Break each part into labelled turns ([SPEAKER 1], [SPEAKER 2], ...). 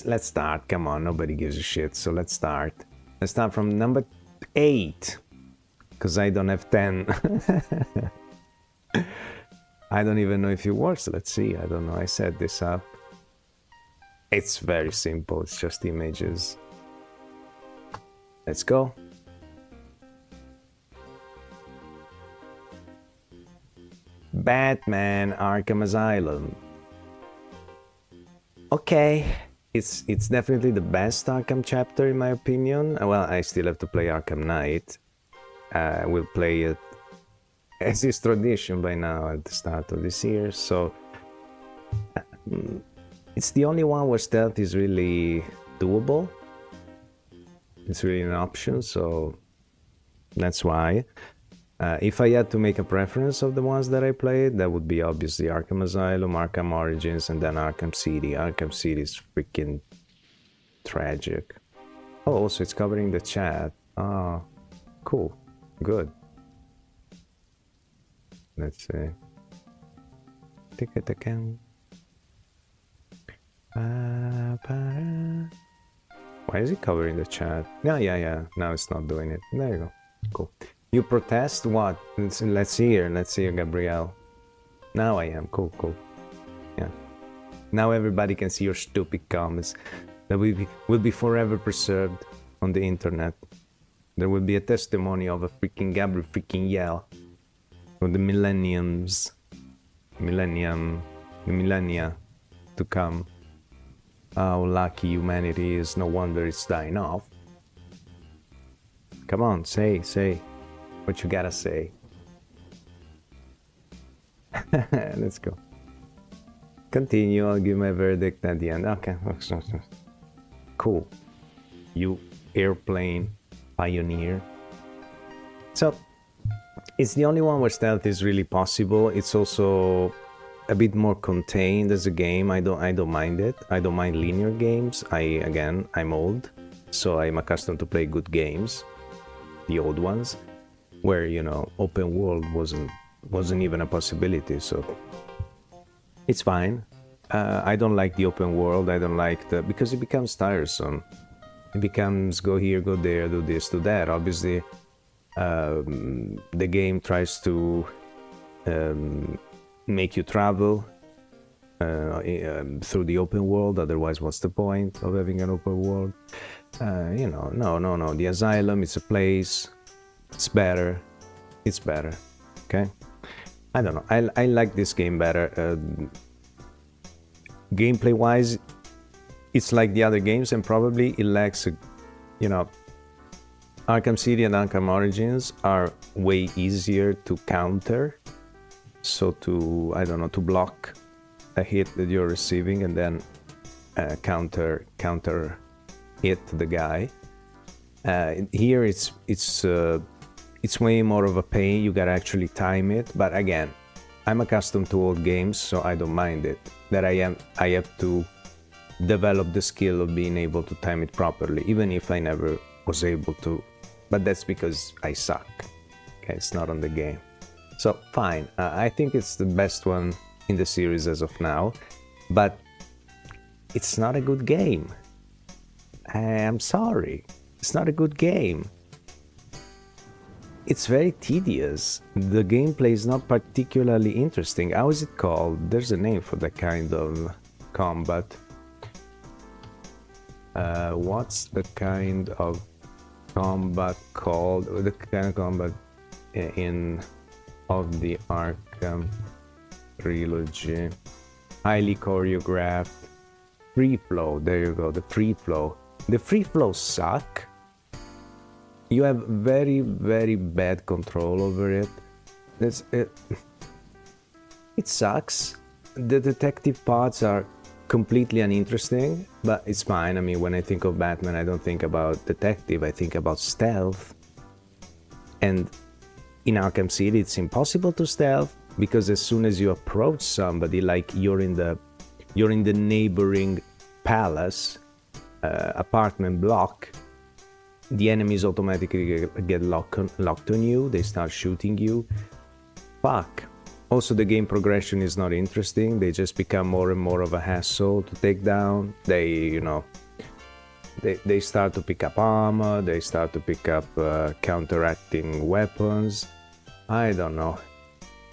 [SPEAKER 1] Let's start. Come on, nobody gives a shit. So let's start. Let's start from number 8, because I don't have 10. I don't even know if it works. Let's see. I don't know. I set this up. It's very simple. It's just images. Let's go. Batman Arkham Asylum. Okay, it's definitely the best Arkham chapter in my opinion. Well, I still have to play Arkham Knight. We'll play it as is tradition by now at the start of this year. So it's the only one where stealth is really doable. It's really an option, so that's why. If I had to make a preference of the ones that I played, that would be obviously Arkham Asylum, Arkham Origins, and then Arkham City. Arkham City is freaking tragic. Oh, also it's covering the chat. Oh, cool. Good. Let's see. Ticket account. Why is it covering the chat? Yeah. Now it's not doing it. There you go. Cool. You protest? What? Let's see here, Gabrielle. Now I am. Cool. Yeah. Now everybody can see your stupid comments that will be forever preserved on the internet. There will be a testimony of a freaking Gabriel freaking yell for the millennia to come. How lucky humanity is. No wonder it's dying off. Come on, say what you gotta say. Let's go. Continue. I'll give my verdict at the end. Okay. Cool. You airplane pioneer. So it's the only one where stealth is really possible. It's also a bit more contained as a game. I don't mind it. I don't mind linear games. I'm old, so I'm accustomed to play good games, the old ones, where open world wasn't even a possibility. So it's fine. I don't like the open world. I don't like because it becomes tiresome. It becomes go here, go there, do this, do that. Obviously, the game tries to make you travel through the open world. Otherwise, what's the point of having an open world? No. The asylum, it's a place. It's better. Okay. I don't know. I like this game better. Gameplay wise, it's like the other games, and probably it lacks Arkham City and Arkham Origins are way easier to counter. So to block a hit that you're receiving and then counter hit the guy. Here it's way more of a pain. You gotta actually time it. But again, I'm accustomed to old games, so I don't mind it. That I have to develop the skill of being able to time it properly, even if I never was able to. But that's because I suck. Okay, it's not on the game. So fine, I think it's the best one in the series as of now, but it's not a good game. I'm sorry, it's not a good game. It's very tedious. The gameplay is not particularly interesting. How is it called? There's a name for that kind of combat. What's the kind of combat called? The kind of combat of the Arkham trilogy. Highly choreographed. Free flow. There you go. The free flow. The free flows suck. You have very, very bad control over it. It sucks. The detective parts are completely uninteresting, but it's fine. I mean, when I think of Batman, I don't think about detective. I think about stealth. And in Arkham City, it's impossible to stealth because as soon as you approach somebody, like you're in the neighboring palace, apartment block, the enemies automatically get locked on you. They start shooting you. Fuck. Also, the game progression is not interesting. They just become more and more of a hassle to take down. They start to pick up armor, they start to pick up counteracting weapons. I don't know.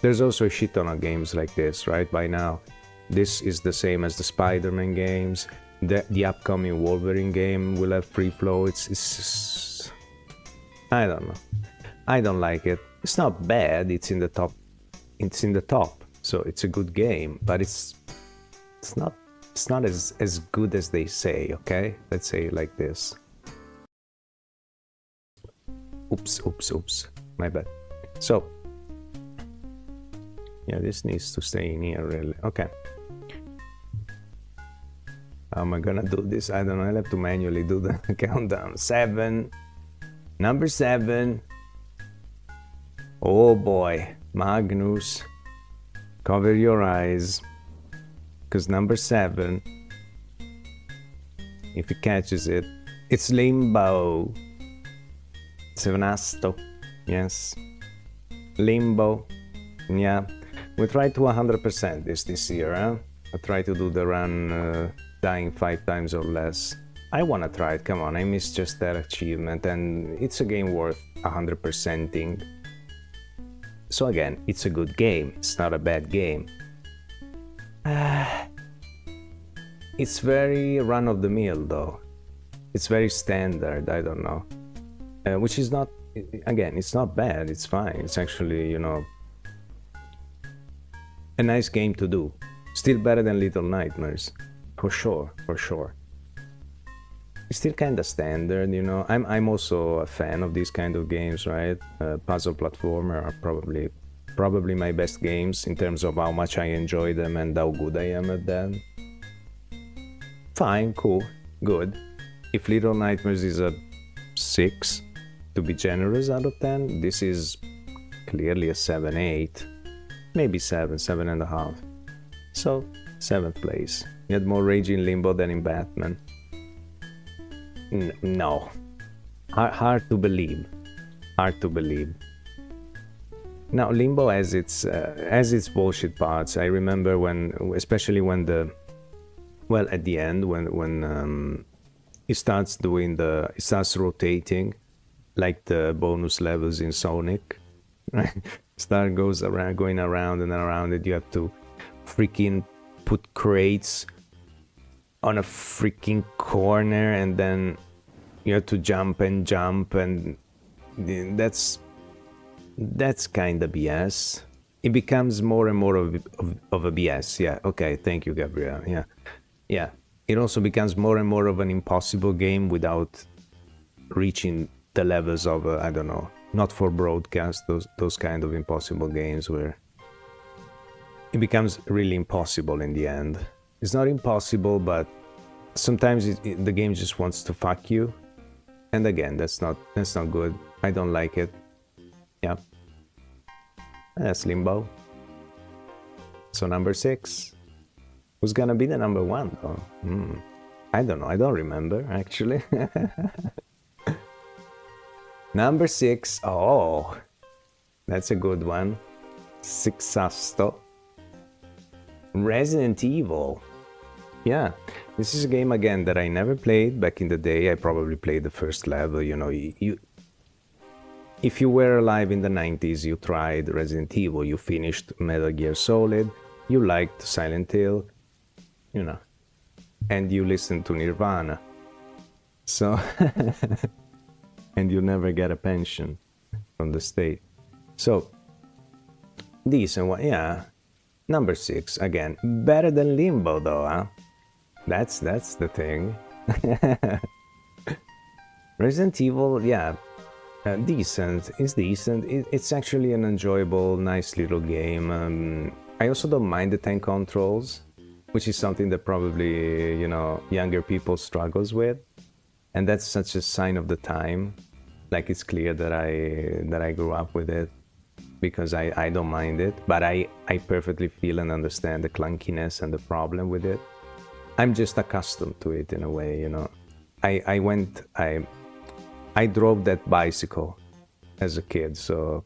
[SPEAKER 1] There's also a shit ton of games like this, right? By now, this is the same as the Spider-Man games. The upcoming Wolverine game will have free flow. It's I don't know. I don't like it. It's not bad. It's in the top. It's in the top, so it's a good game. But it's not as good as they say. Okay, let's say it like this. Oops. My bad. So. Yeah, this needs to stay in here, really. Okay. How am I gonna do this? I don't know. I'll have to manually do the countdown. 7. Number 7. Oh boy. Magnus. Cover your eyes. Because number 7, if he catches it, it's Limbo. Tasto. Yes. Limbo. Yeah. We tried to 100% this year, huh? I tried to do the run dying 5 times or less. I wanna try it, come on, I miss just that achievement, and it's a game worth 100%ing. So again, it's a good game, it's not a bad game. It's very run-of-the-mill though. It's very standard, I don't know. Which is not, again, it's not bad, it's fine. It's actually, you know, a nice game to do. Still better than Little Nightmares, for sure. It's still kind of standard, you know. I'm also a fan of these kind of games, right? Puzzle platformer are probably my best games in terms of how much I enjoy them and how good I am at them. Fine, cool, good. If Little Nightmares is a 6, to be generous, out of 10, this is clearly a 7, 8. Maybe 7, 7.5. So, 7th place. You had more rage in Limbo than in Batman. No. Hard to believe. Now, Limbo has its bullshit parts. I remember especially when at the end, when it starts rotating, like the bonus levels in Sonic, right? Start going around and around it. You have to freaking put crates on a freaking corner, and then you have to jump, and that's kind of BS. It becomes more and more of a BS. Yeah. Okay. Thank you, Gabriel. Yeah. It also becomes more and more of an impossible game without reaching the levels of I don't know. Not for broadcast, those kind of impossible games where it becomes really impossible in the end. It's not impossible, but sometimes the game just wants to fuck you, and again, that's not good. I don't like it. Yeah, that's Limbo. So number 6, who's gonna be the number 1 though? I don't know. I don't remember actually. Number 6, oh, that's a good one. Tasto. Resident Evil. Yeah, this is a game again that I never played back in the day. I probably played the first level, you know. If you were alive in the 90s, you tried Resident Evil, you finished Metal Gear Solid, you liked Silent Hill, you know, and you listened to Nirvana. So... and you never get a pension from the state. So, decent one, yeah. Number 6, again, better than Limbo though, huh? That's the thing. Resident Evil, yeah, decent. It's decent. It's actually an enjoyable, nice little game. I also don't mind the tank controls, which is something that probably, you know, younger people struggles with. And that's such a sign of the time. Like, it's clear that I grew up with it, because I don't mind it, but I perfectly feel and understand the clunkiness and the problem with it. I'm just accustomed to it in a way, you know. I drove that bicycle as a kid, so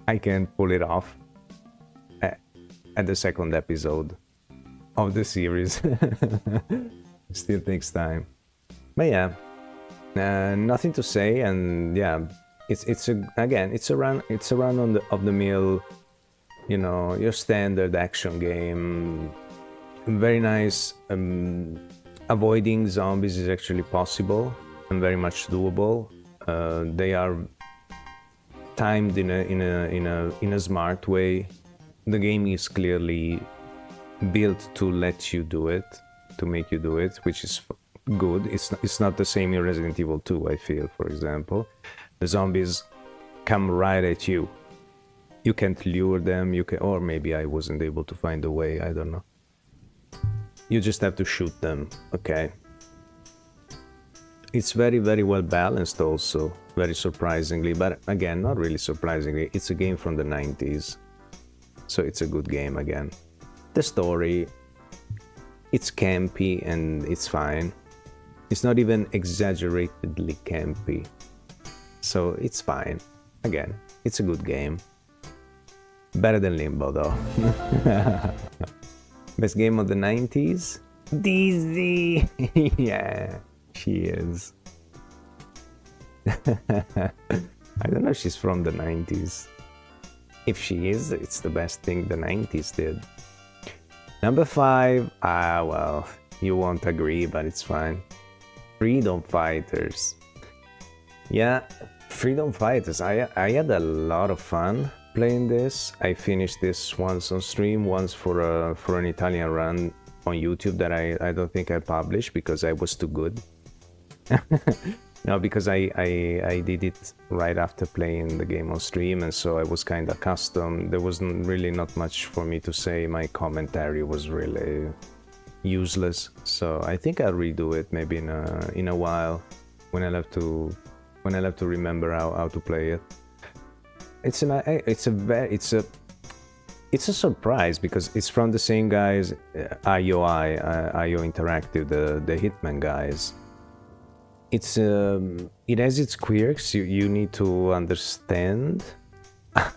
[SPEAKER 1] I can pull it off. at the second episode of the series. Still takes time, but yeah, nothing to say. And yeah, it's a run on the of the mill, you know, your standard action game. Very nice. Avoiding zombies is actually possible and very much doable. They are timed in a smart way. The game is clearly built to let you do it, to make you do it, which is good. It's not the same in Resident Evil 2, I feel, for example. The zombies come right at you. You can't lure them, or maybe I wasn't able to find a way, I don't know. You just have to shoot them, okay? It's very, very well balanced also, very surprisingly, but again, not really surprisingly. It's a game from the 90s, so it's a good game again. The story, it's campy and it's fine. It's not even exaggeratedly campy, so it's fine. Again, it's a good game. Better than Limbo though. Best game of the 90s? Dizzy! Yeah, she is. I don't know if she's from the 90s. If she is, it's the best thing the 90s did. Number 5, well, you won't agree, but it's fine. Freedom Fighters. Yeah, Freedom Fighters. I had a lot of fun playing this. I finished this once on stream, once for an Italian run on YouTube that I don't think I published because I was too good. No, because I did it right after playing the game on stream, and so I was kind of accustomed. There wasn't really not much for me to say. My commentary was really useless, so I think I'll redo it maybe in a while when I'll have to remember how to play it. It's a surprise because it's from the same guys, IO Interactive, the Hitman guys. It has its quirks. You need to understand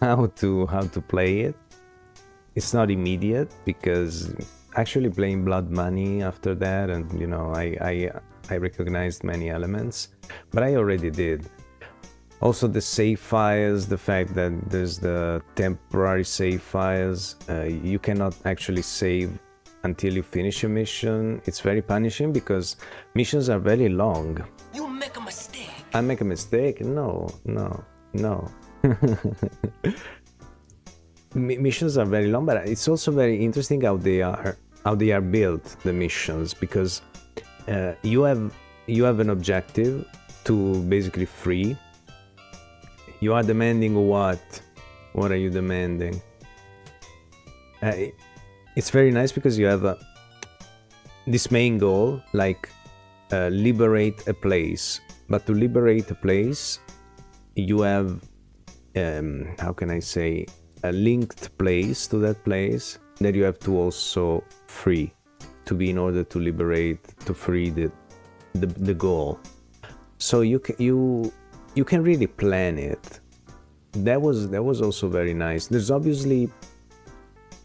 [SPEAKER 1] how to play it. It's not immediate because actually playing Blood Money after that, and you know, I recognized many elements, but I already did. Also the save files, the fact that there's the temporary save files, you cannot actually save until you finish a mission. It's very punishing because missions are very long.
[SPEAKER 2] You make a mistake.
[SPEAKER 1] I make a mistake? No. Missions are very long, but it's also very interesting how they are built, the missions, because you have an objective to basically free. You are demanding what? What are you demanding? It's very nice because you have this main goal, like liberate a place. But to liberate a place, you have, how can I say, a linked place to that place that you have to also free to be in order to liberate, to free the goal. So you can really plan it. That was also very nice. There's obviously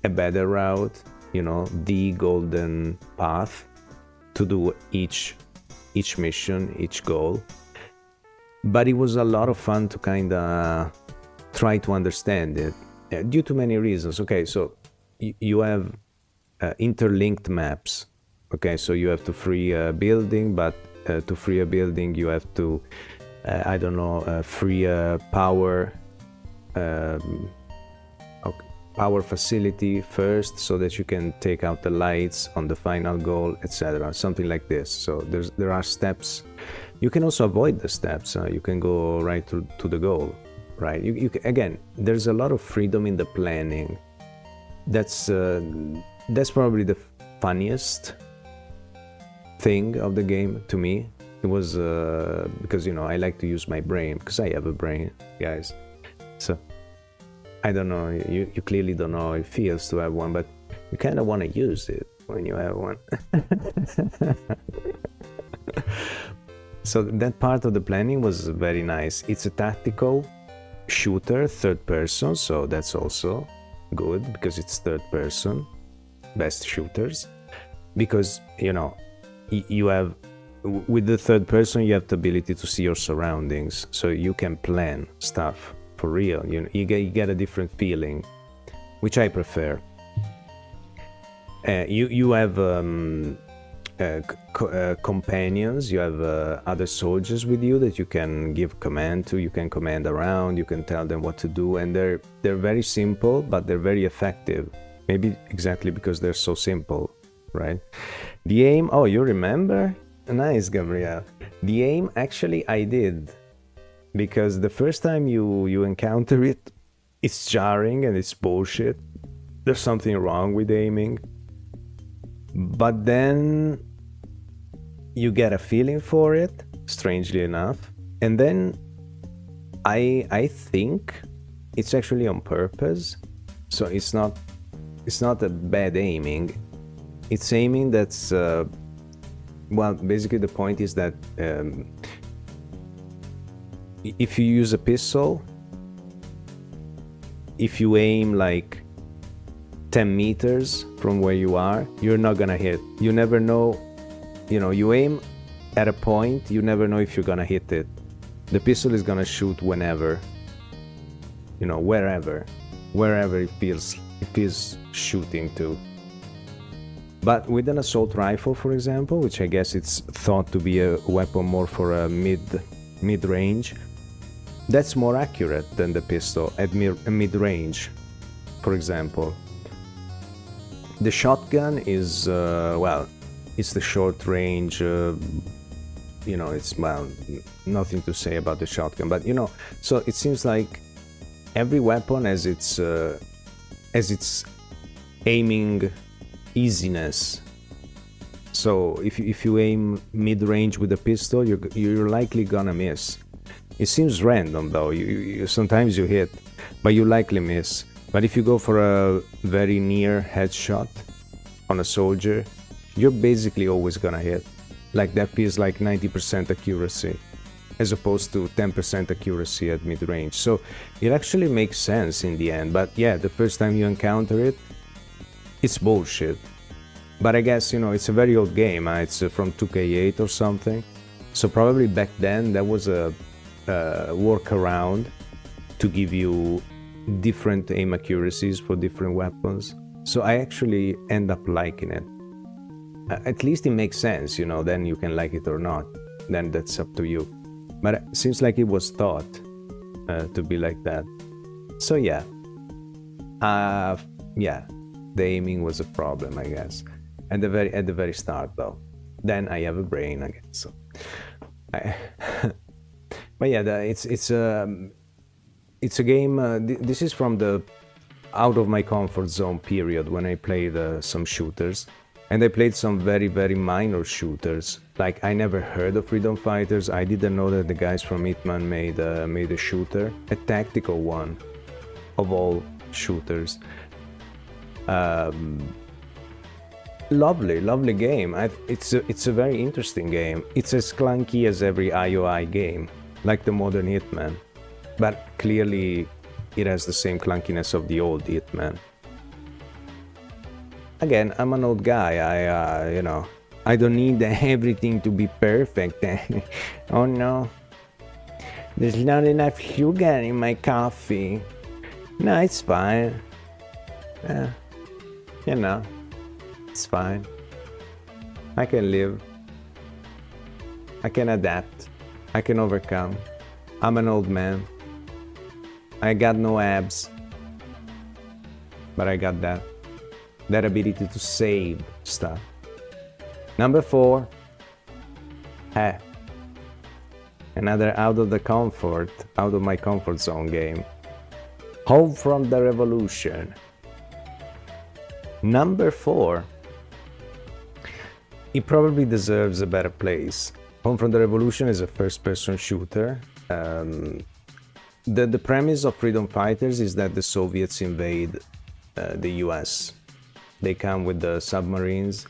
[SPEAKER 1] a better route, you know, the golden path to do each mission, each goal. But it was a lot of fun to kind of try to understand it due to many reasons. Okay, so you have interlinked maps. Okay, so you have to free a building, but to free a building you have to I don't know, free a power facility first so that you can take out the lights on the final goal, etc. Something like this. So there are steps. You can also avoid the steps. You can go right to the goal, right? Again, there's a lot of freedom in the planning. That's probably the funniest thing of the game to me. It was because, you know, I like to use my brain because I have a brain, guys. So I don't know, you clearly don't know how it feels to have one, but you kind of want to use it when you have one. So that part of the planning was very nice. It's a tactical shooter, third person, so that's also good because it's third person, best shooters, because you have, with the third person you have the ability to see your surroundings, so you can plan stuff for real. You get a different feeling, which I prefer. You have companions, you have other soldiers with you that you can give command to, you can command around, you can tell them what to do, and they're very simple, but they're very effective. Maybe exactly because they're so simple, right? The aim, oh, you remember? Nice, Gabriel. The aim, actually, I did, because the first time you encounter it, it's jarring and it's bullshit. There's something wrong with aiming. But then you get a feeling for it, strangely enough, and then I think it's actually on purpose. So it's not a bad aiming. It's aiming that's well, basically the point is that if you use a pistol, if you aim like 10 meters from where you are, you're not gonna hit. You never know, you aim at a point, you never know if you're gonna hit it. The pistol is gonna shoot whenever, wherever it feels shooting to. But with an assault rifle, for example, which I guess it's thought to be a weapon more for a mid-range, that's more accurate than the pistol at mid-range, for example. The shotgun is, it's the short range, it's, nothing to say about the shotgun, but so it seems like every weapon has its aiming easiness. So if you aim mid-range with a pistol, you're likely gonna miss. It seems random though, you sometimes you hit, but you likely miss. But if you go for a very near headshot on a soldier, you're basically always gonna hit. Like that feels like 90% accuracy, as opposed to 10% accuracy at mid-range. So it actually makes sense in the end. But yeah, the first time you encounter it, it's bullshit. But I guess, it's a very old game. It's from 2K8 or something. So probably back then that was a workaround to give you different aim accuracies for different weapons. So I actually end up liking it. At least it makes sense, then you can like it or not. Then that's up to you. But it seems like it was thought to be like that. So yeah. The aiming was a problem, I guess. At the very start though. Then I have a brain again, so. But yeah, it's a game. This is from the out of my comfort zone period when I played some shooters, and I played some very, very minor shooters. Like I never heard of Freedom Fighters. I didn't know that the guys from Hitman made a shooter, a tactical one, of all shooters. Lovely game. It's a very interesting game. It's as clunky as every IOI game, like the modern Hitman, but clearly it has the same clunkiness of the old Hitman. Again, I'm an old guy. I don't need everything to be perfect. Oh no, there's not enough sugar in my coffee. No, it's fine. It's fine. I can live. I can adapt. I can overcome. I'm an old man. I got no abs, but I got that ability to save stuff. Number 4. Another out of my comfort zone game. Home from the Revolution. Number 4. It probably deserves a better place. Home from the Revolution is a first-person shooter. The premise of Freedom Fighters is that the Soviets invade the US. They come with the submarines.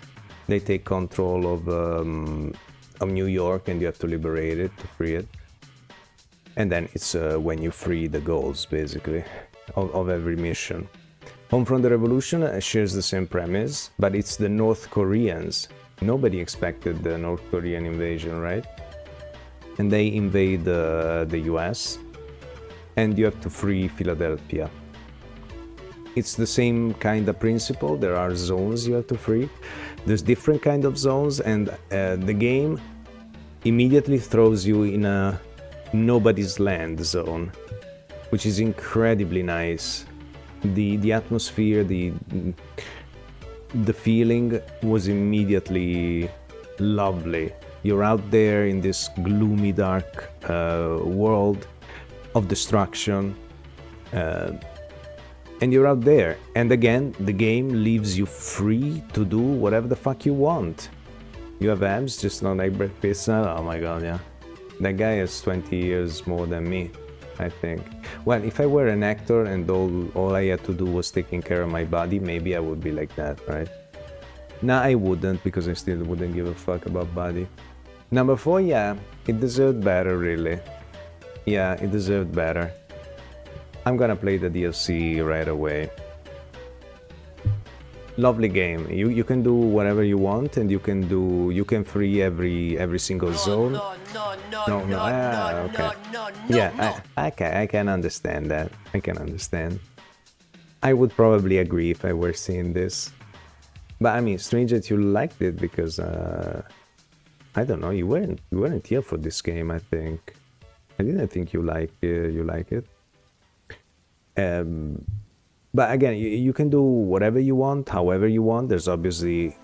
[SPEAKER 1] They take control of New York, and you have to liberate it, to free it. And then it's when you free the goals, basically, of every mission. Homefront: The Revolution shares the same premise, but it's the North Koreans. Nobody expected the North Korean invasion, right? And they invade the US, and you have to free Philadelphia. It's the same kind of principle. There are zones you have to free. There's different kind of zones, and the game immediately throws you in a nobody's land zone, which is incredibly nice. The atmosphere, the feeling was immediately lovely. You're out there in this gloomy, dark world of destruction, and you're out there. And again, the game leaves you free to do whatever the fuck you want. You have abs, just not like Brad Pitt. Oh my god, yeah. That guy is 20 years more than me, I think. Well, if I were an actor and all I had to do was taking care of my body, maybe I would be like that, right? Nah, I wouldn't, because I still wouldn't give a fuck about body. Number 4, yeah, it deserved better, really. Yeah, it deserved better. I'm gonna play the DLC right away. Lovely game. You can do whatever you want, and you can free every single zone. Okay. Yeah, I can understand that. I can understand. I would probably agree if I were seeing this. But I mean, strange that you liked it, because I don't know, you weren't here for this game, I think. I didn't think you like it. But again, you can do whatever you want, however you want. There's obviously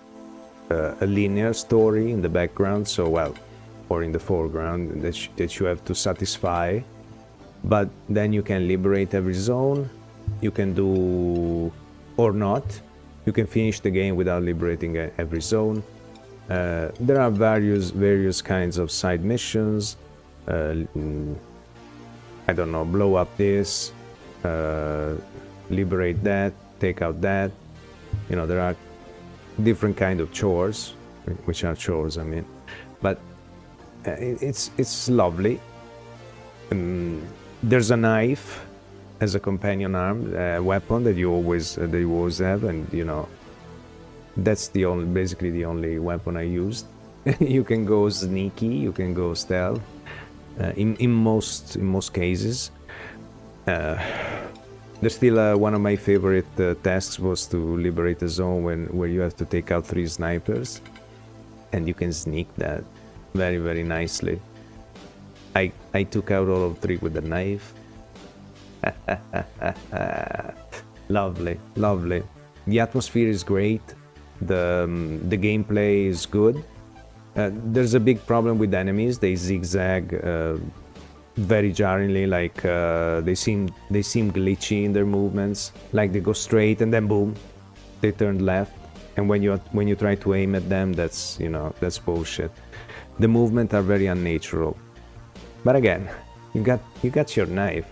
[SPEAKER 1] a linear story in the background, so well, or in the foreground, that you have to satisfy. But then you can liberate every zone. You can do, or not. You can finish the game without liberating every zone. There are various kinds of side missions. I don't know, blow up this, liberate that, take out that. You know, there are different kind of chores, which are chores, I mean. But it's lovely. There's a knife as a companion arm, weapon that you always have, and you know, that's basically the only weapon I used. You can go sneaky, you can go stealth, in most cases. There's still one of my favorite tasks was to liberate a zone where you have to take out 3 snipers, and you can sneak that very, very nicely. I took out all of 3 with a knife. Lovely. The atmosphere is great. The gameplay is good. There's a big problem with enemies. They zigzag very jarringly, like they seem glitchy in their movements. Like they go straight and then boom, they turn left. And when you try to aim at them, that's bullshit. The movements are very unnatural. But again, you got your knife.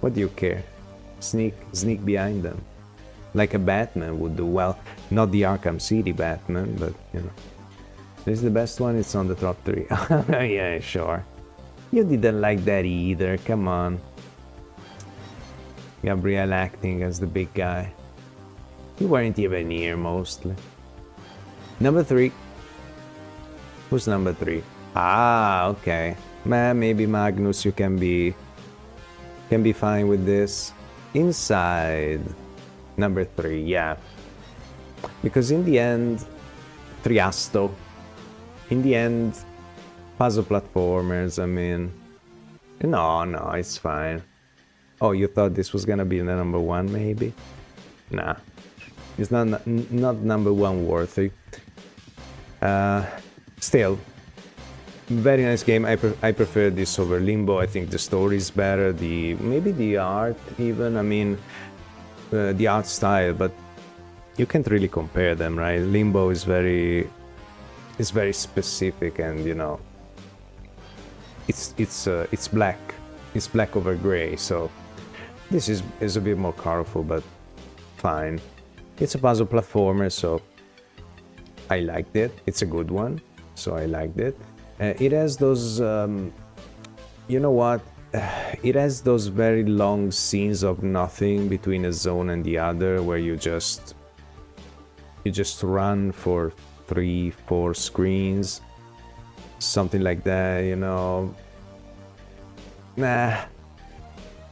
[SPEAKER 1] What do you care? Sneak behind them, like a Batman would do. Well, not the Arkham City Batman, but you know. This is the best one. It's on the top 3. Yeah, sure. You didn't like that either. Come on. Gabriel acting as the big guy. You weren't even here mostly. Number 3. Who's number 3? Ah, okay. Man, maybe Magnus, you can be fine with this. Inside. Number 3, yeah. Because in the end, Tasto. In the end, puzzle platformers, I mean... No, it's fine. Oh, you thought this was gonna be the number 1, maybe? Nah. It's not number 1 worthy. Still, very nice game. I prefer this over Limbo. I think the story is better. Maybe the art even. I mean, the art style, but you can't really compare them, right? Limbo is very specific, and you know, it's black. It's black over gray. So this is a bit more colorful, but fine. It's a puzzle platformer, so I liked it. It's a good one, so I liked it. It has those, you know what? it has those very long scenes of nothing between a zone and the other, where you just run for 3-4 screens, something like that, you know. Nah,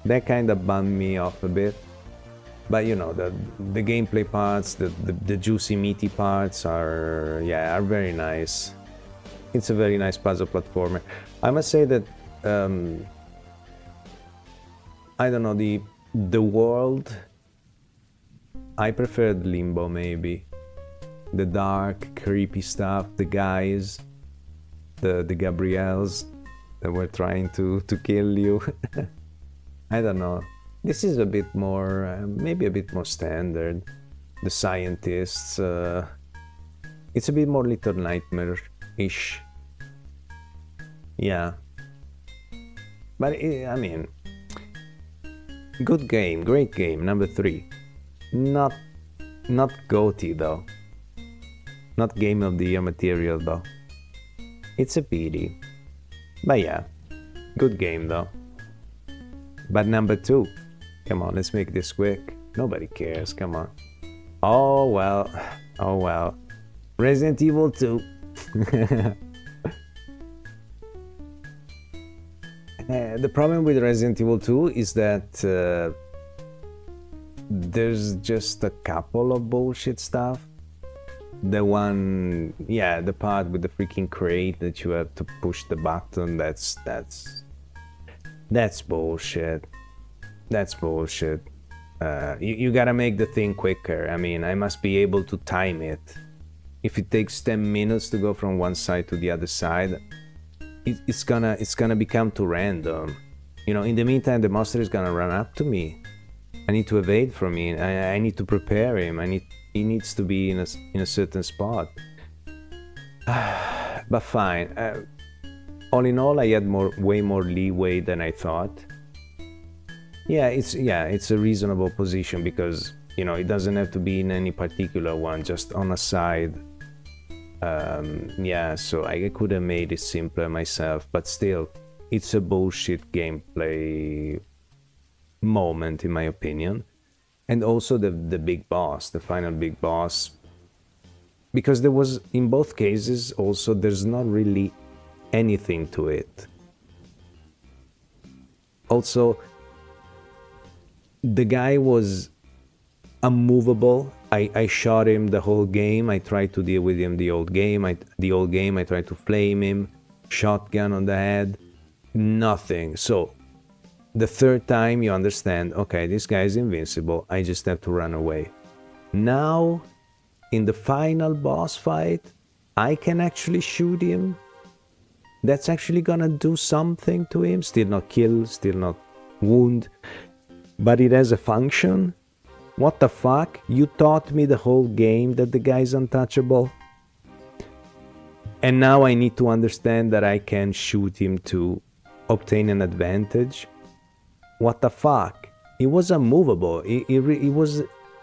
[SPEAKER 1] that kind of bummed me off a bit. But you know, the gameplay parts, the juicy meaty parts are very nice. It's a very nice puzzle platformer. I must say that I don't know, the world, I preferred Limbo maybe. The dark, creepy stuff, the guys, the Gabriels that were trying to kill you. I don't know. This is a bit more, maybe a bit more standard. The scientists, it's a bit more Little Nightmare-ish. Yeah. But I mean, good game, great game, number 3. Not GOTY though. Not Game of the Year material though. It's a pity. But yeah, good game though. But number 2. Come on, let's make this quick. Nobody cares, come on. Oh well. Resident Evil 2. The problem with Resident Evil 2 is that there's just a couple of bullshit stuff. The part with the freaking crate that you have to push the button, that's bullshit. That's bullshit. You gotta make the thing quicker. I mean, I must be able to time it. If it takes 10 minutes to go from one side to the other side, it's gonna become too random. You know, in the meantime, the monster is gonna run up to me. I need to evade from me. I need to prepare him. He needs to be in a certain spot. But fine. All in all, I had way more leeway than I thought. It's a reasonable position because, you know, it doesn't have to be in any particular one, just on a side. So I could have made it simpler myself, but still, it's a bullshit gameplay moment in my opinion. And also the big boss, the final big boss, because there was, in both cases also, there's not really anything to it. Also, the guy was unmovable. I shot him the whole game. I tried to deal with him the old game. I tried to flame him, shotgun on the head, nothing. So the third time you understand, okay, this guy is invincible. I just have to run away. Now, in the final boss fight, I can actually shoot him. That's actually gonna do something to him. Still not kill, still not wound, but it has a function. What the fuck? You taught me the whole game that the guy's untouchable? And now I need to understand that I can shoot him to obtain an advantage? What the fuck? He was unmovable. He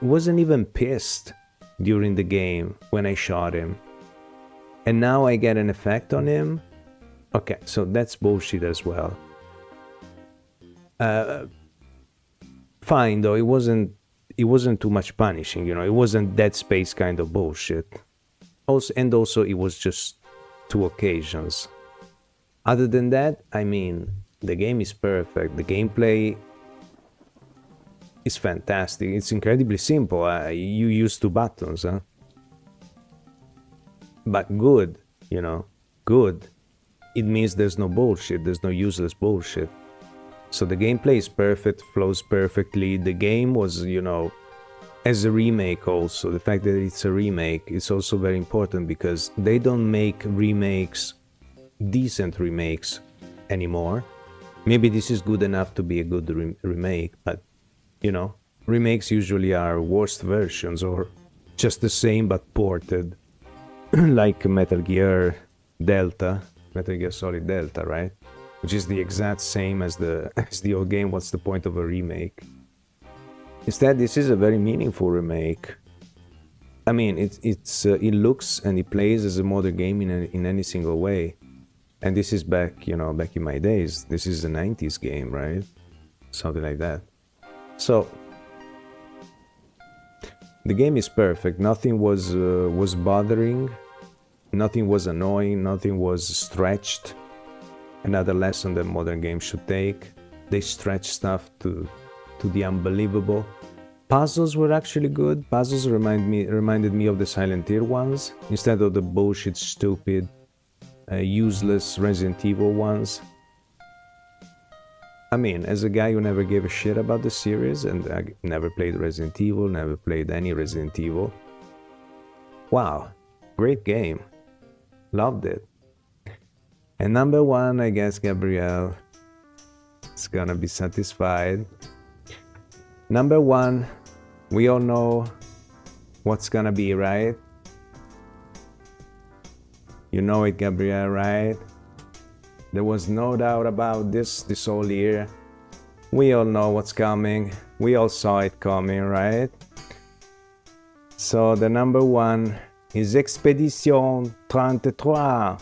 [SPEAKER 1] wasn't even pissed during the game when I shot him. And now I get an effect on him? Okay, so that's bullshit as well. Fine though, it wasn't too much punishing, you know, it wasn't Dead Space kind of bullshit. Also it was just 2 occasions. Other than that, I mean, the game is perfect. The gameplay is fantastic. It's incredibly simple. You use 2 buttons, huh? But good, you know, good. It means there's no bullshit, there's no useless bullshit. So the gameplay is perfect, flows perfectly. The game was, you know, as a remake also, the fact that it's a remake is also very important because they don't make remakes, decent remakes anymore. Maybe this is good enough to be a good remake, but, you know, remakes usually are worst versions or just the same but ported. Like Metal Gear Solid Delta, right? Which is the exact same as the old game. What's the point of a remake? Instead, this is a very meaningful remake. I mean, it looks and it plays as a modern game in any single way, And this is back, back in my days. This is a 90s game, right? Something like that. So the game is perfect. Nothing was bothering. Nothing was annoying. Nothing was stretched. Another lesson that modern games should take. They stretch stuff to the unbelievable. Puzzles were actually good. Puzzles reminded me of the Silent Hill ones instead of the bullshit, stupid, useless Resident Evil ones. I mean, as a guy who never gave a shit about the series and I never played Resident Evil, never played any Resident Evil. Wow, great game. Loved it. And number one, I guess Gabrielle is gonna be satisfied. Number one, we all know what's gonna be, right? You know it, Gabrielle, right? There was no doubt about this whole year. We all know what's coming. We all saw it coming, right? So the number one is Expedition 33.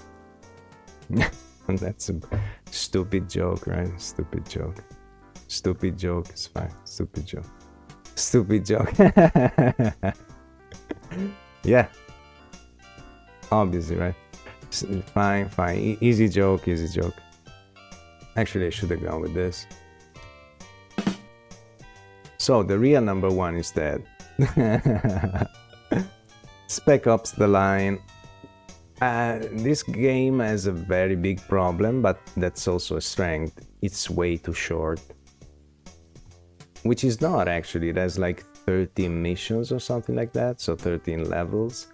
[SPEAKER 1] That's a stupid joke, right? Stupid joke. Stupid joke is fine. Stupid joke. Stupid joke. Yeah. Obviously, right? Fine, fine. Easy joke, easy joke. Actually, I should have gone with this. So, the real number one is dead. Spec Ops The Line. This game has a very big problem, but that's also a strength. It's way too short. Which is not actually. It has like 13 missions or something like that, so 13 levels.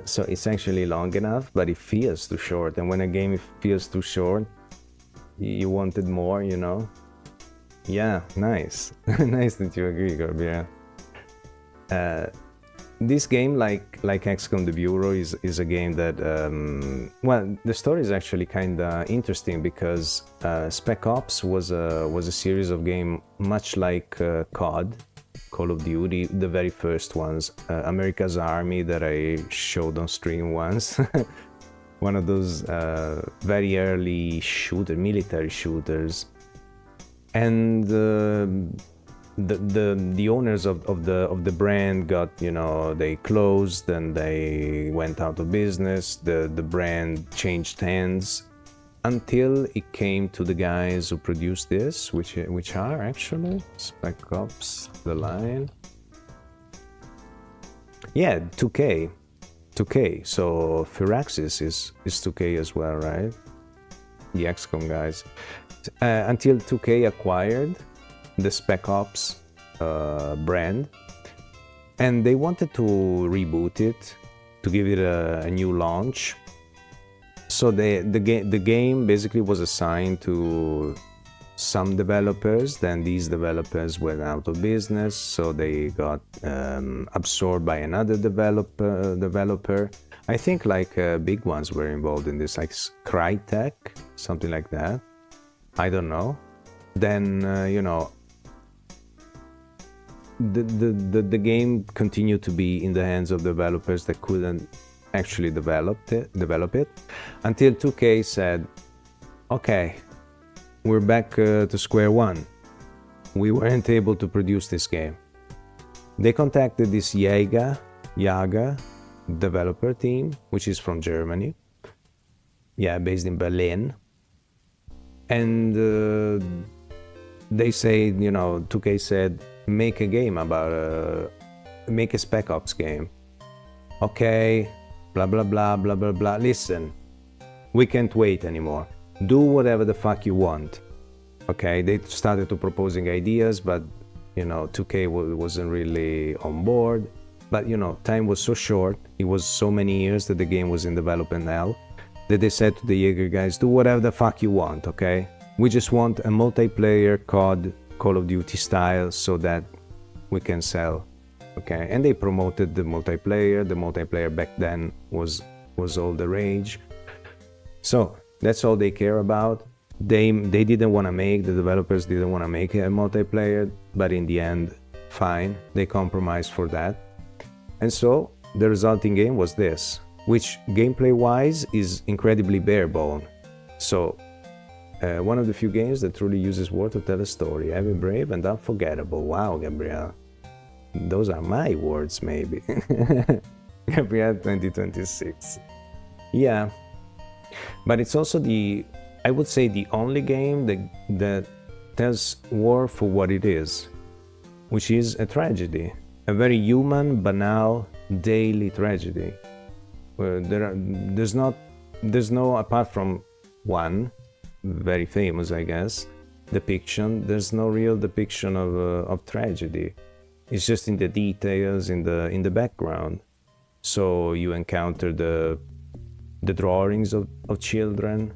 [SPEAKER 1] So it's actually long enough, but it feels too short. And when a game feels too short, you wanted more, you know? Yeah, nice. Nice that you agree, Gabriel. This game, like XCOM The Bureau, is a game that, well, the story is actually kind of interesting because Spec Ops was a series of games much like COD, Call of Duty, the very first ones, America's Army that I showed on stream once. One of those very early military shooters. And the owners of the brand got, they closed and they went out of business. The brand changed hands until it came to the guys who produced this, which are actually Spec Ops The Line. Yeah, 2K. So Firaxis is 2K as well, right? The XCOM guys. Until 2K acquired the Spec Ops brand, and they wanted to reboot it, to give it a new launch. So the game basically was assigned to some developers. Then these developers went out of business, so they got absorbed by another developer. I think like big ones were involved in this, like Crytek, something like that. I don't know. Then the game continued to be in the hands of developers that couldn't actually develop it until 2K said, okay, we're back to square one. We weren't able to produce this game. They contacted this Yaga developer team, which is from Germany. Yeah, based in Berlin. And they say, 2K said, make a game make a Spec Ops game. Okay, blah, blah, blah, blah, blah, blah. Listen, we can't wait anymore. Do whatever the fuck you want. Okay, they started to proposing ideas, but, 2K wasn't really on board. But, time was so short. It was so many years that the game was in development hell, that they said to the Jaeger guys, do whatever the fuck you want, okay? We just want a multiplayer COD, Call of Duty style, so that we can sell, okay? And they promoted the multiplayer. The multiplayer back then was all the rage. So that's all they care about. They didn't want to the developers didn't want to make a multiplayer, but in the end, fine, they compromised for that. And so the resulting game was this. which gameplay-wise is incredibly bare-bone. So, one of the few games that truly uses word to tell a story, heavy, brave, and unforgettable. Wow, Gabriel. Those are my words, maybe. Gabriel 2026. Yeah. But it's also I would say, the only game that tells war for what it is, which is a tragedy. A very human, banal, daily tragedy. There's no, apart from one, very famous, I guess, depiction, there's no real depiction of tragedy. It's just in the details, in the background. So you encounter the drawings of children.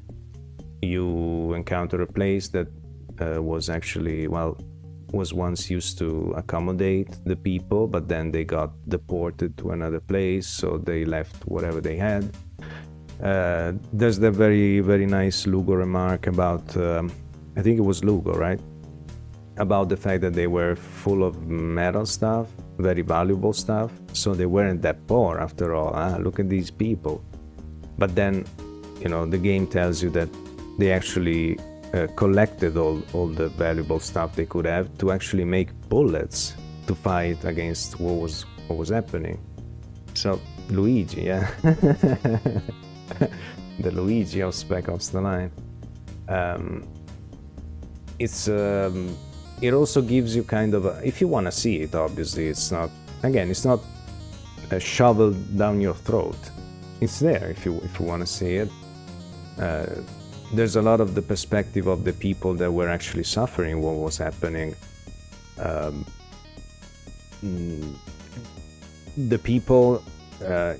[SPEAKER 1] You encounter a place that was actually, was once used to accommodate the people, but then they got deported to another place, so they left whatever they had. There's the very, very nice Lugo remark about, I think it was Lugo, right? About the fact that they were full of metal stuff, very valuable stuff, so they weren't that poor after all. Look at these people. But then, the game tells you that they actually collected all the valuable stuff they could have to actually make bullets to fight against what was happening. So Luigi, yeah. The Luigi of Spec Ops The Line. It also gives you kind of if you want to see it, obviously it's not a shovel down your throat. It's there if you want to see it. There's a lot of the perspective of the people that were actually suffering what was happening. The people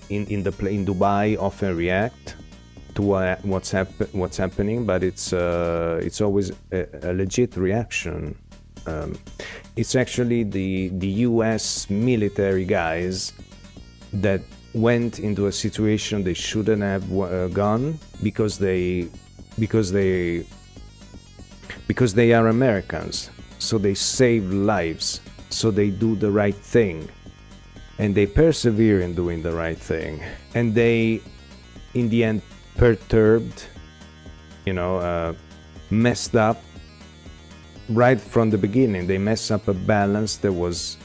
[SPEAKER 1] in Dubai often react to what's happening, but it's always a legit reaction. It's actually the US military guys that went into a situation they shouldn't have gone because they are Americans, so they save lives, so they do the right thing, and they persevere in doing the right thing, and they, in the end, perturbed, messed up right from the beginning. They mess up a balance that was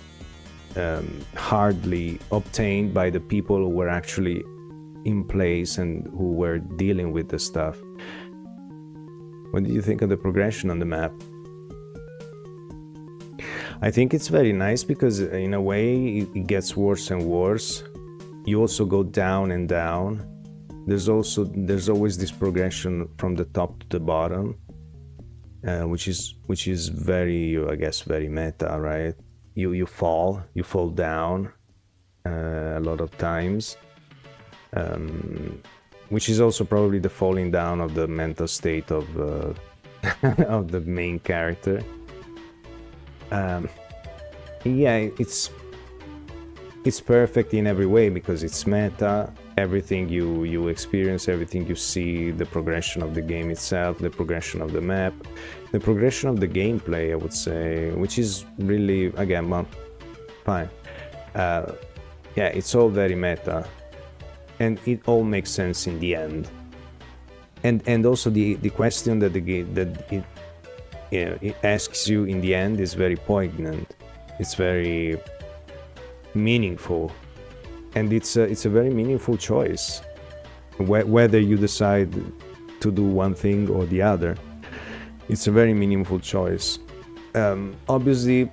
[SPEAKER 1] hardly obtained by the people who were actually in place and who were dealing with the stuff. What do you think of the progression on the map? I think it's very nice because in a way it gets worse and worse. You also go down and down. There's always this progression from the top to the bottom, which is very, I guess, very meta, right? You fall down a lot of times, which is also probably the falling down of the mental state of of the main character. Yeah, it's perfect in every way because it's meta. Everything you experience, everything you see, the progression of the game itself, the progression of the map, the progression of the gameplay, I would say, which is really, again, well, fine. Yeah, it's all very meta, and it all makes sense in the end. And also the question that it asks you in the end is very poignant. It's very meaningful. And it's a very meaningful choice, whether you decide to do one thing or the other. It's a very meaningful choice. Obviously,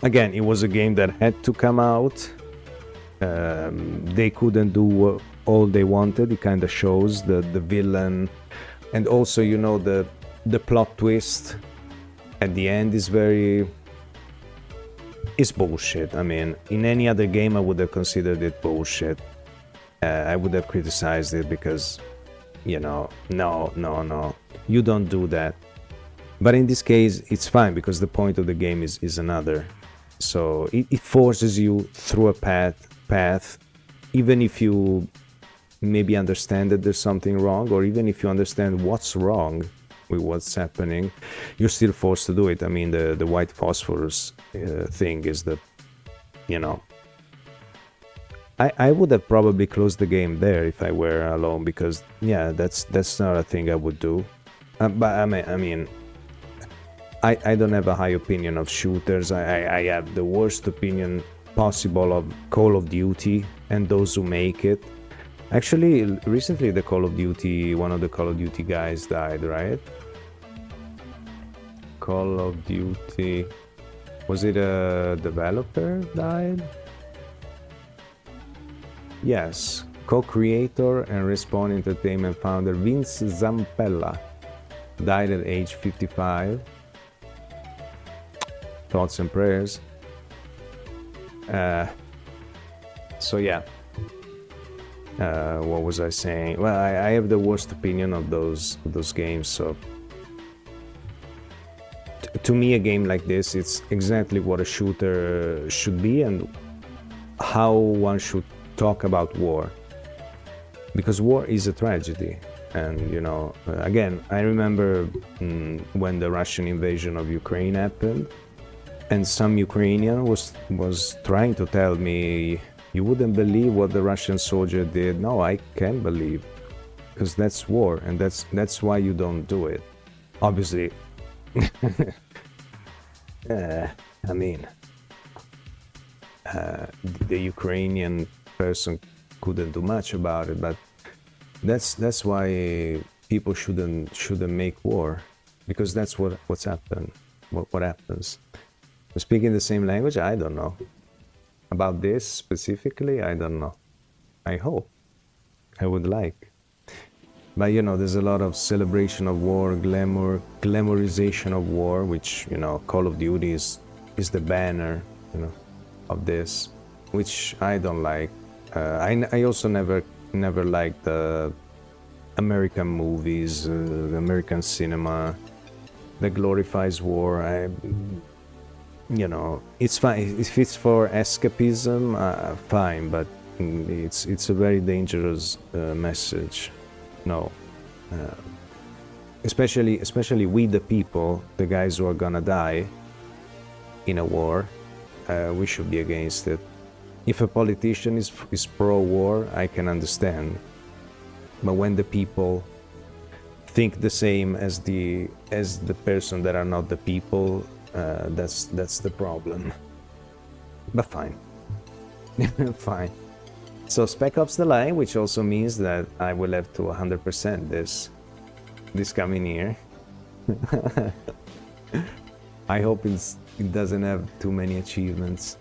[SPEAKER 1] again, it was a game that had to come out. They couldn't do all they wanted. It kind of shows the villain, and also, the plot twist at the end is very... It's bullshit. I mean, in any other game I would have considered it bullshit. I would have criticized it because, no, you don't do that. But in this case, it's fine because the point of the game is another. So it forces you through a path, even if you maybe understand that there's something wrong, or even if you understand what's wrong with what's happening, you're still forced to do it. I mean, the white phosphorus thing is the, I would have probably closed the game there if I were alone, because yeah, that's not a thing I would do. But I don't have a high opinion of shooters. I have the worst opinion possible of Call of Duty and those who make it. Actually, recently one of the Call of Duty guys died, right? Call of Duty, was it a developer died? Yes, co-creator and Respawn Entertainment founder Vince Zampella died at age 55. Thoughts and prayers. So yeah, what was I saying? Well, I have the worst opinion of those games. So to me, a game like this, it's exactly what a shooter should be and how one should talk about war. Because war is a tragedy. And, you know, again, I remember when the Russian invasion of Ukraine happened, and some Ukrainian was trying to tell me, you wouldn't believe what the Russian soldier did. No, I can believe, because that's war, and that's why you don't do it. Obviously, I mean, the Ukrainian person couldn't do much about it, but that's why people shouldn't make war, because that's what's happened. What happens? Speaking the same language, I don't know. About this specifically, I don't know. I hope. I would like. But, you know, there's a lot of celebration of war, glamorization of war, which, you know, Call of Duty is the banner, you know, of this, which I don't like. I also never liked the American movies, the American cinema that glorifies war. You know, it's fine if it's for escapism, fine, but it's a very dangerous message. No, especially we the people, the guys who are gonna die in a war, we should be against it. If a politician is pro-war, I can understand, but when the people think the same as the person that are not the people, that's the problem. But fine. Fine. So Spec Ops The Line, which also means that I will have to 100% this coming year. I hope it doesn't have too many achievements.